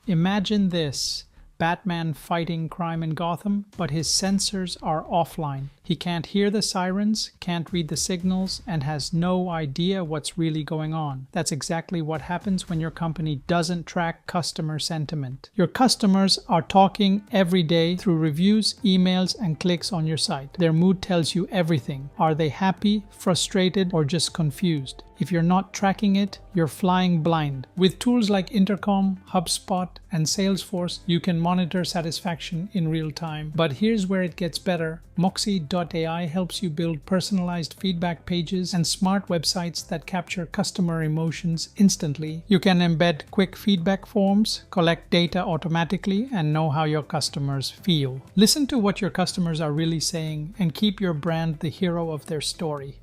Imagine this. Batman fighting crime in Gotham, but his sensors are offline. He can't hear the sirens, can't read the signals, and has no idea what's really going on. That's exactly what happens when your company doesn't track customer sentiment. Your customers are talking every day through reviews, emails, and clicks on your site. Their mood tells you everything. Are they happy, frustrated, or just confused? If you're not tracking it, you're flying blind. With tools like Intercom, HubSpot, and Salesforce, you can monitor satisfaction in real time. But here's where it gets better. moksy.ai helps you build personalized feedback pages and smart websites that capture customer emotions instantly. You can embed quick feedback forms, collect data automatically, and know how your customers feel. Listen to what your customers are really saying and keep your brand the hero of their story.